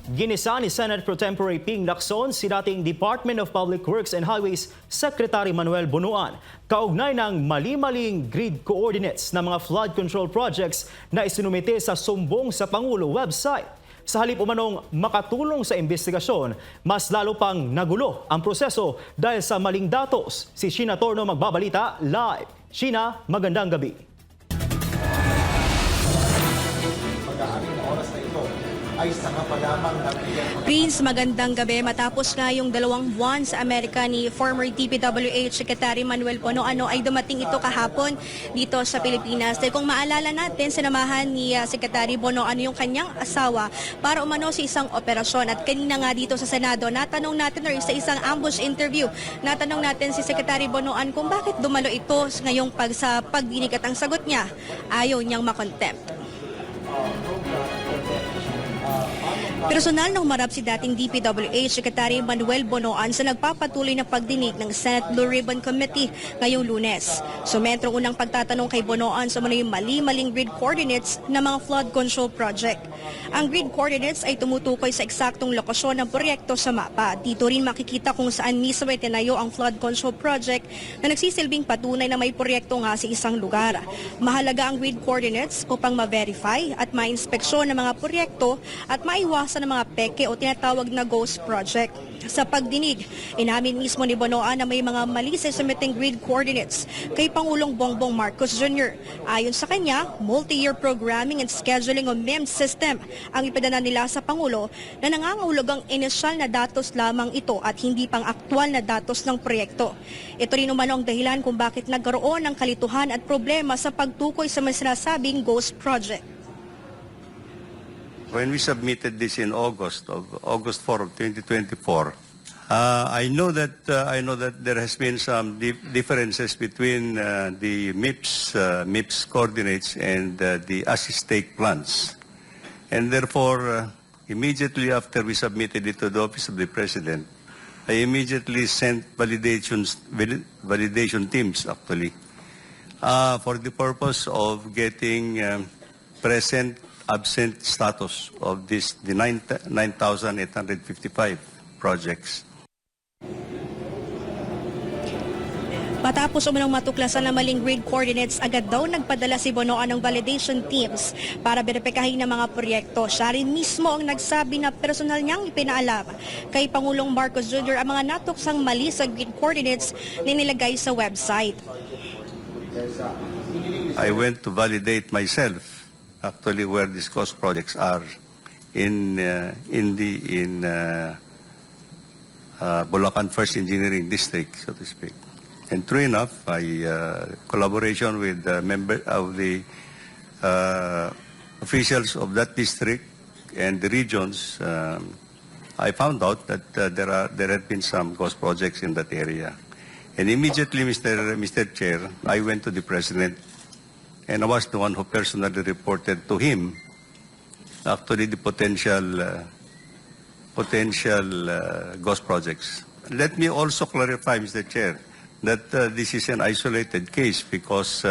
Ginisa ni Senate Pro Tempore Ping Lacson si dating Department of Public Works and Highways Secretary Manuel Bunuan kaugnay ng mali-maling grid coordinates ng mga flood control projects na isinumite sa sumbong sa Pangulo website. Sa halip umanong makatulong sa investigasyon, mas lalo pang nagulo ang proseso dahil sa maling datos. Si Sheena Torno magbabalita live. Sheena, magandang gabi. Ay saka pa lamang Prince, magandang gabi. Matapos nga yung 2 buwan sa Amerika ni former DPWH Secretary Manuel Bunuan ay dumating ito kahapon dito sa Pilipinas. Dahil kung maalala natin, sinamahan ni Secretary Bunuan yung kanyang asawa para umano sa isang operasyon. At kanina nga dito sa Senado, natanong natin or sa isang ambush interview, natanong natin si Secretary Bunuan kung bakit dumalo ito ngayong sa pagdinig at ang sagot niya, ayaw niyang makontempt. Personal na humarap si dating DPWH Secretary Manuel Bunuan sa nagpapatuloy na pagdinig ng Senate Blue Ribbon Committee ngayong Lunes. Sumentrong unang pagtatanong kay Bunuan sa yung mali-maling grid coordinates ng mga flood control project. Ang grid coordinates ay tumutukoy sa eksaktong lokasyon ng proyekto sa mapa. Dito rin makikita kung saan mismo ay tinayo ang flood control project na nagsisilbing patunay na may proyekto nga sa isang lugar. Mahalaga ang grid coordinates upang ma-verify at ma-inspeksyon ng mga proyekto at maiwasan ng mga peke o tinatawag na ghost project. Sa pagdinig, inamin mismo ni Bunuan na may mga mali sa submitting grid coordinates kay Pangulong Bongbong Marcos Jr. Ayon sa kanya, multi-year programming and scheduling o MEMS system ang ipadala nila sa Pangulo na nangangahulugang inisyal na datos lamang ito at hindi pang aktwal na datos ng proyekto. Ito rin umano ang dahilan kung bakit nagkaroon ng kalituhan at problema sa pagtukoy sa mga sinasabing ghost project. When we submitted this in August 4 of 2024, I know that there has been some differences between the MIPS coordinates and the ASIS-TAKE plans, and therefore, immediately after we submitted it to the Office of the President, I immediately sent validation teams actually for the purpose of getting present absent status of the 9,855 projects. Matapos umunong matuklasan ng maling grid coordinates, agad daw nagpadala si Bunuan ng validation teams para beripikahin ng mga proyekto. Siya rin mismo ang nagsabi na personal niyang ipinaalam kay Pangulong Marcos Jr. ang mga natuksang mali sa grid coordinates na nilagay sa website. I went to validate myself actually where these cost projects are in Bulacan First Engineering District, so to speak. And true enough, collaboration with members of the officials of that district and the regions, I found out that there had been some ghost projects in that area. And immediately, Mr. Chair, I went to the President, and I was the one who personally reported to him actually the potential ghost projects. Let me also clarify, Mr. Chair, that this is an isolated case because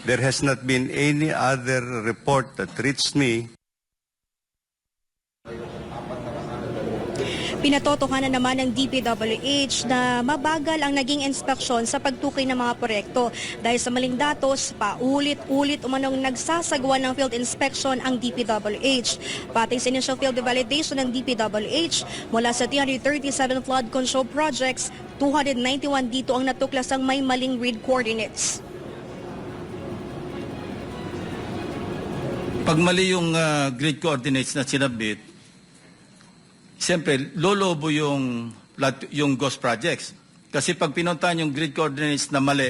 there has not been any other report that reached me. Pinatotohanan naman ng DPWH na mabagal ang naging inspeksyon sa pagtukoy ng mga proyekto. Dahil sa maling datos, paulit-ulit umanong nagsasagawa ng field inspection ang DPWH. Pati sa initial field validation ng DPWH, mula sa 337 flood control projects, 291 dito ang natuklas ang may maling grid coordinates. Pag mali yung grid coordinates na sinabit, siyempre, lolobo yung ghost projects. Kasi pag pinuntahan yung grid coordinates na mali,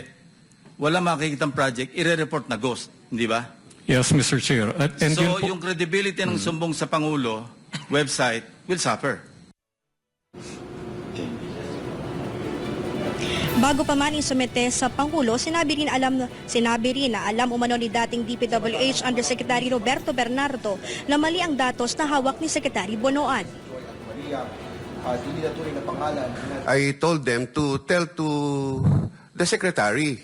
wala makikitang project, ire-report na ghost. Hindi ba? Yes, Mr. Chair. So, yung credibility ng sumbong sa Pangulo website will suffer. Bago pa man isumite sa Pangulo, sinabi rin na alam umano ni dating DPWH Undersecretary Roberto Bernardo na mali ang datos na hawak ni Secretary Bunuan. I told them to tell to the secretary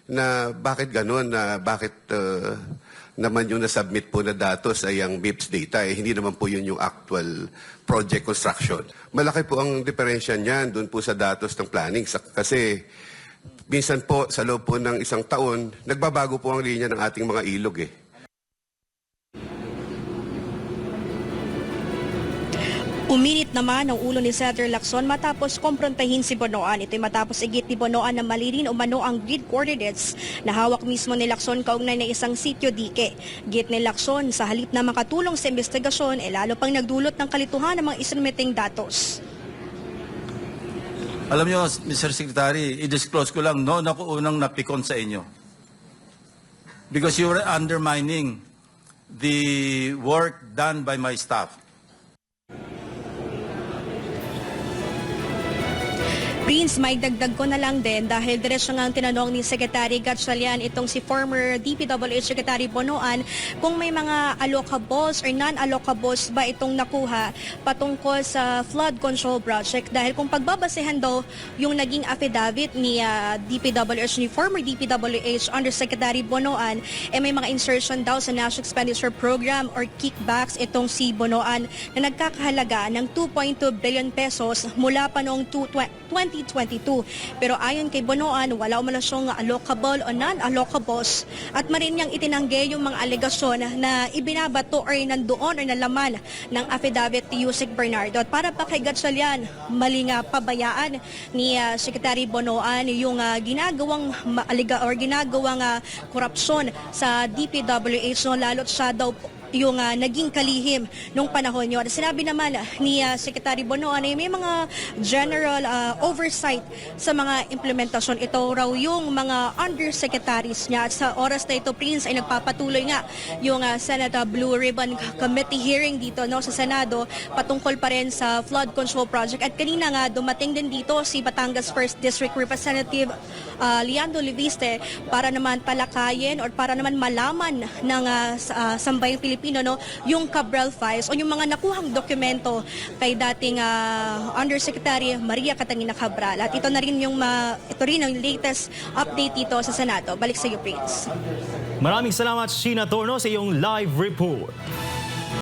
na bakit ganun, na bakit naman yung nasubmit po na datos ay ang MIPS data. Hindi naman po yun yung actual project construction. Malaki po ang diferensya niyan doon po sa datos ng planning. Kasi minsan po sa loob po ng isang taon, nagbabago po ang linya ng ating mga ilog eh. Uminit naman ang ulo ni Senator Lacson matapos komprontahin si Bonoan. Ito'y matapos igit ni Bonoan na mali rin umano ang grid coordinates na hawak mismo ni Lacson kaugnay na isang sitio dike. Git ni Lacson sa halip na makatulong sa investigasyon, lalo pang nagdulot ng kalituhan ng mga isinumiting datos. Alam nyo, Mr. Secretary, i-disclose ko lang, noon ako unang napikon sa inyo. Because you were undermining the work done by my staff. Prince, may dagdag ko na lang din dahil diretso nga ang tinanong ni Secretary Gatchalian itong si former DPWH Secretary Bonoan kung may mga allocables or non-allocables ba itong nakuha patungkol sa flood control project dahil kung pagbabasehan daw yung naging affidavit ni DPWH, ni former DPWH Undersecretary Bonoan, may mga insertion daw sa National Expenditure Program or kickbacks itong si Bonoan na nagkakahalaga ng 2.2 billion pesos mula pa noong 2022. Pero ayon kay Bonoan, wala umano siyang allocable o non-allocables at marin niyang itinanggi yung mga alegasyon na ibinabato or nandoon or nalaman ng affidavit ni Yusek Bernardo. At para pa kay Gatchalian, mali nga pabayaan ni Secretary Bonoan yung ginagawang korupsyon sa DPWH, no, lalo't siya daw yung naging kalihim nung panahon yun. Sinabi naman ni Secretary Bonoan ay may mga general oversight sa mga implementasyon. Ito raw yung mga undersecretaries niya. At sa oras na ito, Prince, ay nagpapatuloy nga yung Senate Blue Ribbon Committee hearing dito, no, sa Senado patungkol pa rin sa flood control project. At kanina nga dumating din dito si Batangas 1st District Representative Leandro Leviste para naman palakayin or para naman malaman ng sambayang Pilipino, no, yung Cabral files o yung mga nakuhang dokumento kay dating Undersecretary Maria Catalina Cabral. At ito na rin yung ito rin ang latest update dito sa Senado. Balik sa iyo, Prince. Maraming salamat, Sheena Torno, sa iyong live report.